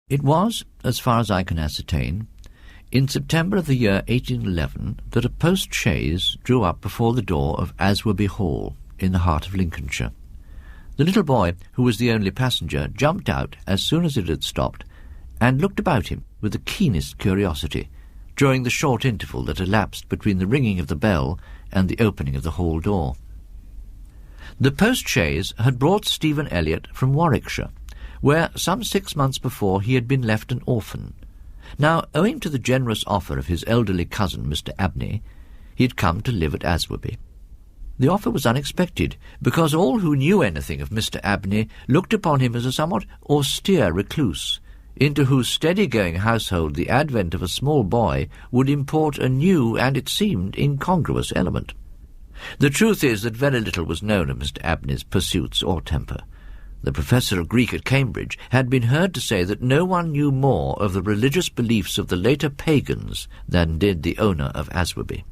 It was, as far as I can ascertain, in September of the year 1811 that a post-chaise drew up before the door of Aᴜᴅɪᴏ Hall in the heart of Lincolnshire. The little boy, who was the only passenger, jumped out as soon as it had stopped and looked about him with the keenest curiosity during the short interval that elapsed between the ringing of the bell and the opening of the hall door. The post-chaise had brought Stephen Elliott from Warwickshire, where some 6 months before he had been left an orphan. Now, owing to the generous offer of his elderly cousin, Mr. Abney, he had come to live at Aᴜᴅɪᴏ. The offer was unexpected, because all who knew anything of Mr. Abney looked upon him as a somewhat austere recluse, into whose steady-going household the advent of a small boy would import a new and, it seemed, incongruous element. The truth is that very little was known of Mr. Abney's pursuits or temper. The professor of Greek at Cambridge had been heard to say that no one knew more of the religious beliefs of the later pagans than did the owner of Aᴜᴅɪᴏ.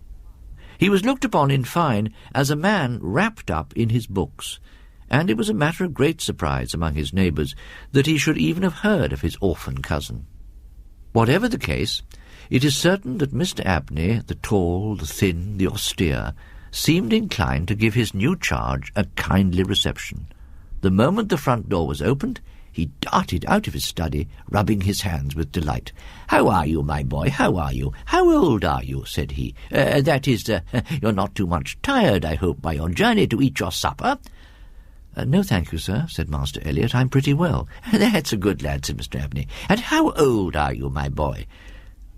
He was looked upon, in fine, as a man wrapped up in his books, and it was a matter of great surprise among his neighbours that he should even have heard of his orphan cousin. Whatever the case, it is certain that Mr. Abney, the tall, the thin, the austere, seemed inclined to give his new charge a kindly reception. The moment the front door was opened, he darted out of his study, rubbing his hands with delight. "How are you, my boy? How are you? How old are you?" said he. "That is, you're not too much tired, I hope, by your journey to eat your supper?" "No, thank you, sir," said Master Elliott. "I'm pretty well." "That's a good lad," said Mr. Abney. "And how old are you, my boy?"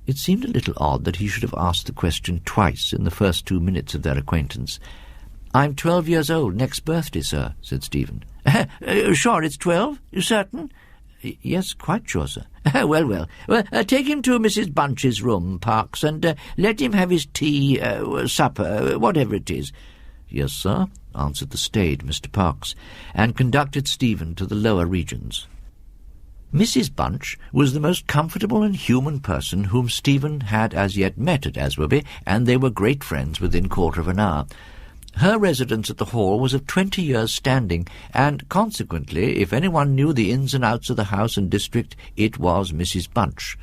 It seemed a little odd that he should have asked the question twice in the first 2 minutes of their acquaintance. "I'm 12 years old next birthday, sir," said Stephen. "Sure it's 12? You certain?" "Yes, quite sure, sir." Well, take him to Mrs. Bunch's room, Parkes, and let him have his tea, supper, whatever it is." "Yes, sir," answered the staid Mr. Parkes, and conducted Stephen to the lower regions. Mrs. Bunch was the most comfortable and human person whom Stephen had as yet met at Aᴜᴅɪᴏ, and they were great friends within 1/4 of an hour. Her residence at the Hall was of 20 years' standing, and consequently, if anyone knew the ins and outs of the house and district, it was Mrs. Bunch.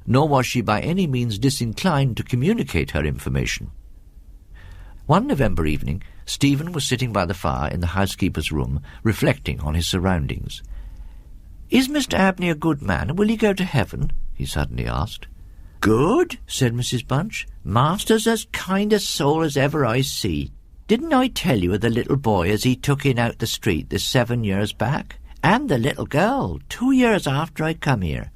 Nor was she by any means disinclined to communicate her information. One November evening, Stephen was sitting by the fire in the housekeeper's room, reflecting on his surroundings. "Is Mr. Abney a good man, and will he go to heaven?" he suddenly asked. "Good?" said Mrs. Bunch. "Master's as kind a soul as ever I see. Didn't I tell you of the little boy as he took in out the street this 7 years back? And the little girl, 2 years after I come here."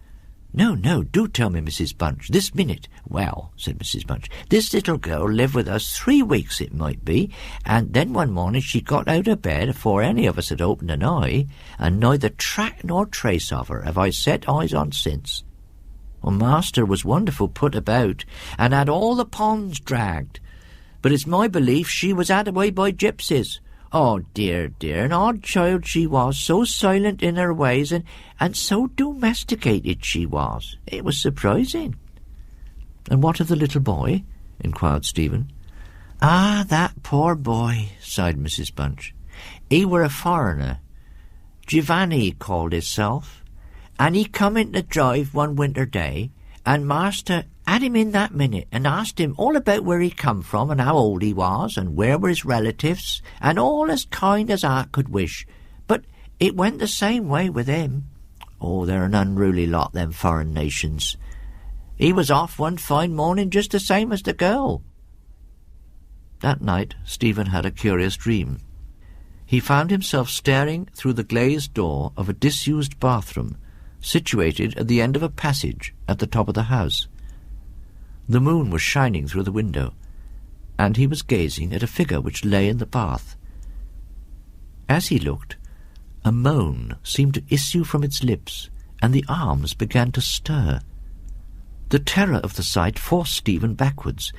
No, do tell me, Mrs. Bunch, this minute." "Well," said Mrs. Bunch, "this little girl lived with us 3 weeks, it might be, and then one morning she got out of bed afore any of us had opened an eye, and neither track nor trace of her have I set eyes on since. Well, Master was wonderful put about, and had all the ponds dragged, but it's my belief she was had away by gypsies. Oh, dear, an odd child she was, so silent in her ways, and so domesticated she was. It was surprising." "And what of the little boy?" inquired Stephen. "Ah, that poor boy," sighed Mrs. Bunch. "He were a foreigner. Giovanni he called hisself, and he come in to drive one winter day, and Master had him in that minute and asked him all about where he come from and how old he was and where were his relatives, and all as kind as heart could wish. But it went the same way with him. Oh, they're an unruly lot, them foreign nations. He was off one fine morning just the same as the girl." That night Stephen had a curious dream. He found himself staring through the glazed door of a disused bathroom situated at the end of a passage at the top of the house. The moon was shining through the window, and he was gazing at a figure which lay in the bath. As he looked, a moan seemed to issue from its lips, and the arms began to stir. The terror of the sight forced Stephen backwards,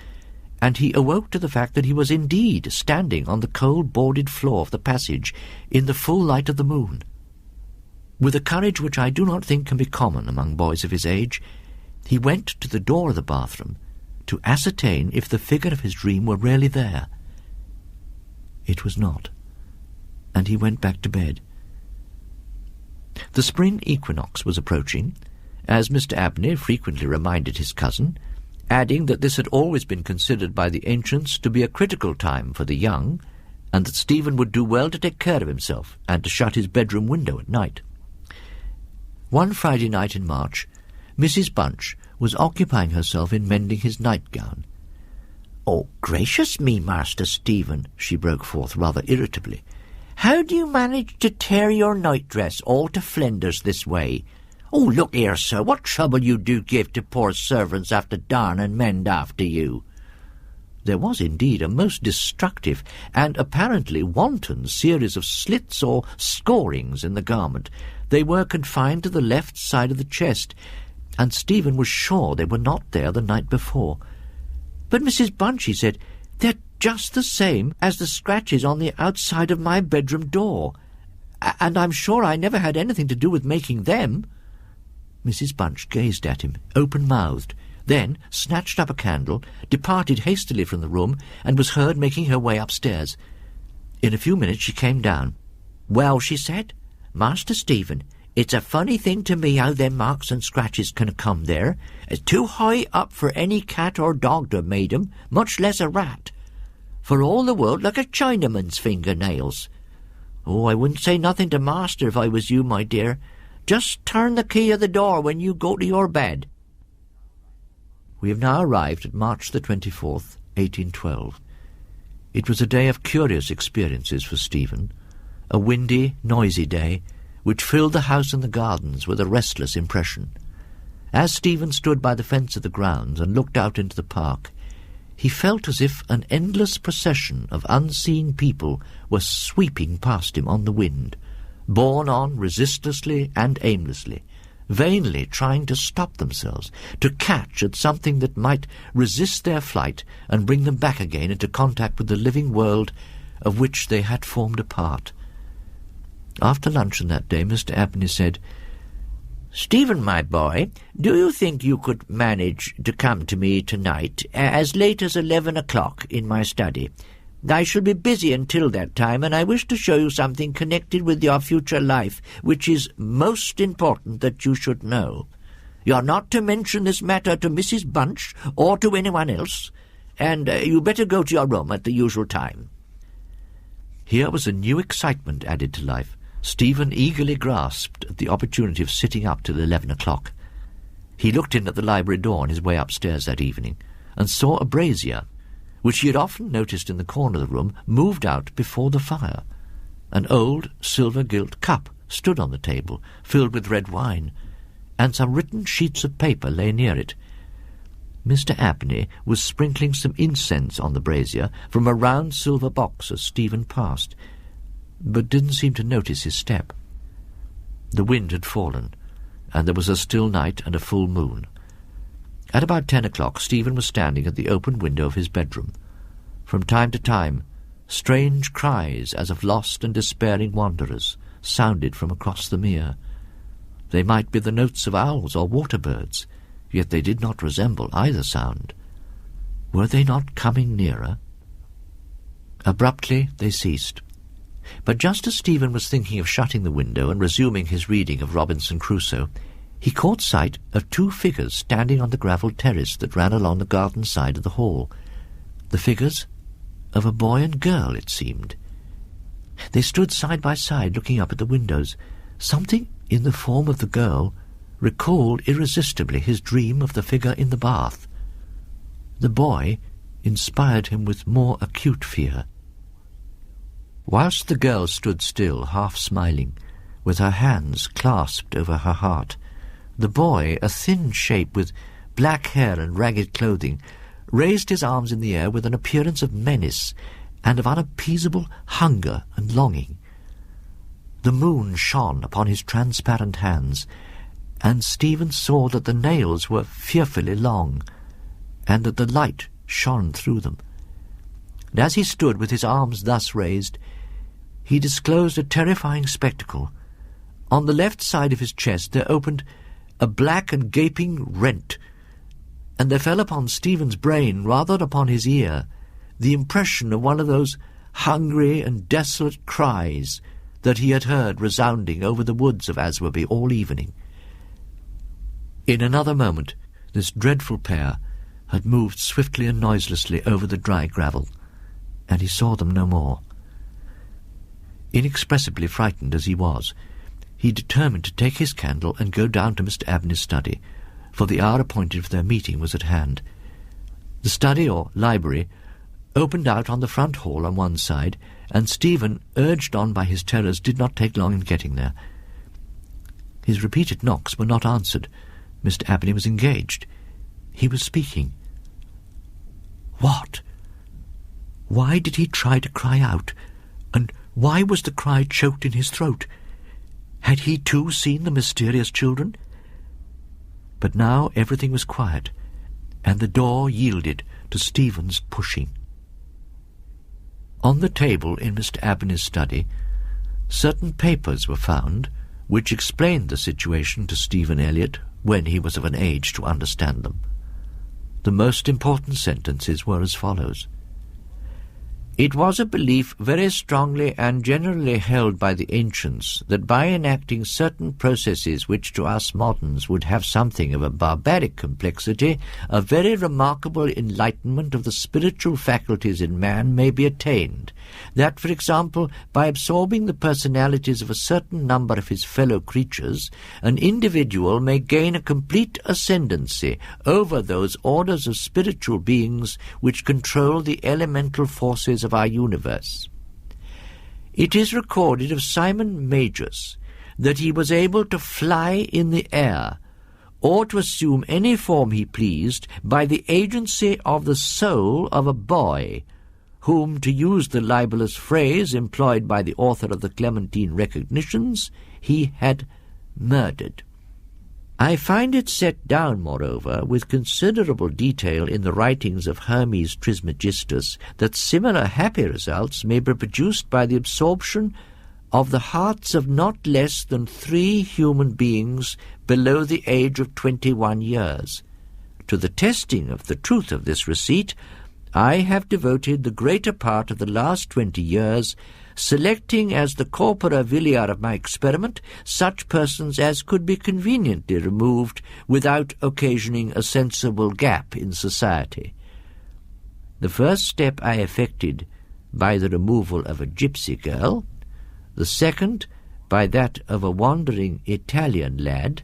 and he awoke to the fact that he was indeed standing on the cold boarded floor of the passage in the full light of the moon. With a courage which I do not think can be common among boys of his age, he went to the door of the bathroom to ascertain if the figure of his dream were really there. It was not, and he went back to bed. The spring equinox was approaching, as Mr. Abney frequently reminded his cousin, adding that this had always been considered by the ancients to be a critical time for the young, and that Stephen would do well to take care of himself and to shut his bedroom window at night. One Friday night in March, Mrs. Bunch was occupying herself in mending his nightgown. "Oh, gracious me, Master Stephen," she broke forth rather irritably. "How do you manage to tear your nightdress all to flinders this way? Oh, look here, sir, what trouble you do give to poor servants after darn and mend after you." There was indeed a most destructive and apparently wanton series of slits or scorings in the garment. They were confined to the left side of the chest, and Stephen was sure they were not there the night before. "But, Mrs. Bunch," he said, "they're just the same as the scratches on the outside of my bedroom door, and I'm sure I never had anything to do with making them." Mrs. Bunch gazed at him, open-mouthed, then snatched up a candle, departed hastily from the room, and was heard making her way upstairs. In a few minutes she came down. "Well," she said, "Master Stephen, it's a funny thing to me how them marks and scratches can come there. It's too high up for any cat or dog to have made 'em, much less a rat. For all the world like a Chinaman's fingernails. Oh, I wouldn't say nothing to Master if I was you, my dear. Just turn the key of the door when you go to your bed." We have now arrived at March the 24th, 1812. It was a day of curious experiences for Stephen, a windy, noisy day, which filled the house and the gardens with a restless impression. As Stephen stood by the fence of the grounds and looked out into the park, he felt as if an endless procession of unseen people were sweeping past him on the wind, borne on resistlessly and aimlessly, vainly trying to stop themselves, to catch at something that might resist their flight and bring them back again into contact with the living world of which they had formed a part. After luncheon that day, Mr. Abney said, "Stephen, my boy, do you think you could manage to come to me tonight as late as 11 o'clock in my study? I shall be busy until that time, and I wish to show you something connected with your future life, which is most important that you should know. You're not to mention this matter to Mrs. Bunch or to anyone else, and you better go to your room at the usual time." Here was a new excitement added to life. Stephen eagerly grasped at the opportunity of sitting up till 11 o'clock. He looked in at the library door on his way upstairs that evening, and saw a brazier, which he had often noticed in the corner of the room, moved out before the fire. An old silver-gilt cup stood on the table, filled with red wine, and some written sheets of paper lay near it. Mr. Abney was sprinkling some incense on the brazier from a round silver box as Stephen passed, but didn't seem to notice his step. The wind had fallen, and there was a still night and a full moon. At about 10 o'clock, Stephen was standing at the open window of his bedroom. From time to time, strange cries as of lost and despairing wanderers sounded from across the mere. They might be the notes of owls or water-birds, yet they did not resemble either sound. Were they not coming nearer? Abruptly they ceased. But just as Stephen was thinking of shutting the window and resuming his reading of Robinson Crusoe, he caught sight of two figures standing on the gravel terrace that ran along the garden side of the hall. The figures of a boy and girl, it seemed. They stood side by side, looking up at the windows. Something in the form of the girl recalled irresistibly his dream of the figure in the bath. The boy inspired him with more acute fear. Whilst the girl stood still, half smiling, with her hands clasped over her heart, the boy, a thin shape with black hair and ragged clothing, raised his arms in the air with an appearance of menace and of unappeasable hunger and longing. The moon shone upon his transparent hands, and Stephen saw that the nails were fearfully long, and that the light shone through them. And as he stood with his arms thus raised, he disclosed a terrifying spectacle. On the left side of his chest there opened a black and gaping rent, and there fell upon Stephen's brain, rather than upon his ear, the impression of one of those hungry and desolate cries that he had heard resounding over the woods of Aᴜᴅɪᴏ all evening. In another moment, this dreadful pair had moved swiftly and noiselessly over the dry gravel, and he saw them no more. Inexpressibly frightened as he was, he determined to take his candle and go down to Mr. Abney's study, for the hour appointed for their meeting was at hand. The study, or library, opened out on the front hall on one side, and Stephen, urged on by his terrors, did not take long in getting there. His repeated knocks were not answered. Mr. Abney was engaged. He was speaking. What? Why did he try to cry out? And why was the cry choked in his throat? Had he too seen the mysterious children? But now everything was quiet, and the door yielded to Stephen's pushing. On the table in Mr. Abney's study, certain papers were found which explained the situation to Stephen Elliott when he was of an age to understand them. The most important sentences were as follows. It was a belief very strongly and generally held by the ancients that by enacting certain processes which to us moderns would have something of a barbaric complexity, a very remarkable enlightenment of the spiritual faculties in man may be attained. That, for example, by absorbing the personalities of a certain number of his fellow creatures, an individual may gain a complete ascendancy over those orders of spiritual beings which control the elemental forces of our universe. It is recorded of Simon Magus that he was able to fly in the air, or to assume any form he pleased, by the agency of the soul of a boy, whom, to use the libellous phrase employed by the author of the Clementine Recognitions, he had murdered. I find it set down, moreover, with considerable detail in the writings of Hermes Trismegistus that similar happy results may be produced by the absorption of the hearts of not less than 3 human beings below the age of 21 years. To the testing of the truth of this receipt, I have devoted the greater part of the last 20 years, selecting as the corpora vilia of my experiment such persons as could be conveniently removed without occasioning a sensible gap in society. The first step I effected by the removal of a gypsy girl, the second by that of a wandering Italian lad.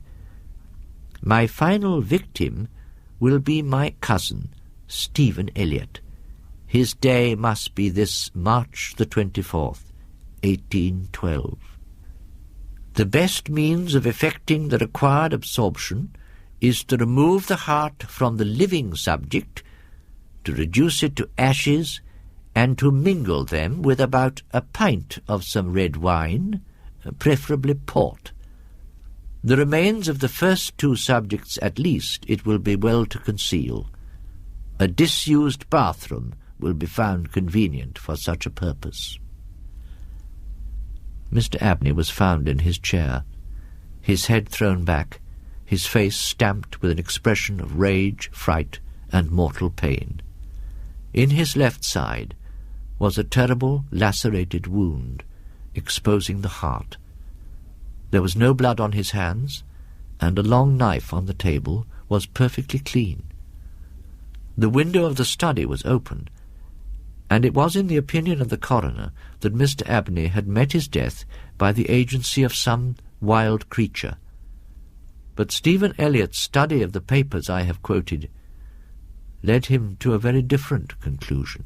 My final victim will be my cousin, Stephen Elliott. His day must be this March the 24th, 1812. The best means of effecting the required absorption is to remove the heart from the living subject, to reduce it to ashes, and to mingle them with about a pint of some red wine, preferably port. The remains of the first 2 subjects at least it will be well to conceal. A disused bathroom will be found convenient for such a purpose. Mr. Abney was found in his chair, his head thrown back, his face stamped with an expression of rage, fright, and mortal pain. In his left side was a terrible lacerated wound, exposing the heart. There was no blood on his hands, and a long knife on the table was perfectly clean. The window of the study was open, and it was in the opinion of the coroner that Mr. Abney had met his death by the agency of some wild creature. But Stephen Elliott's study of the papers I have quoted led him to a very different conclusion.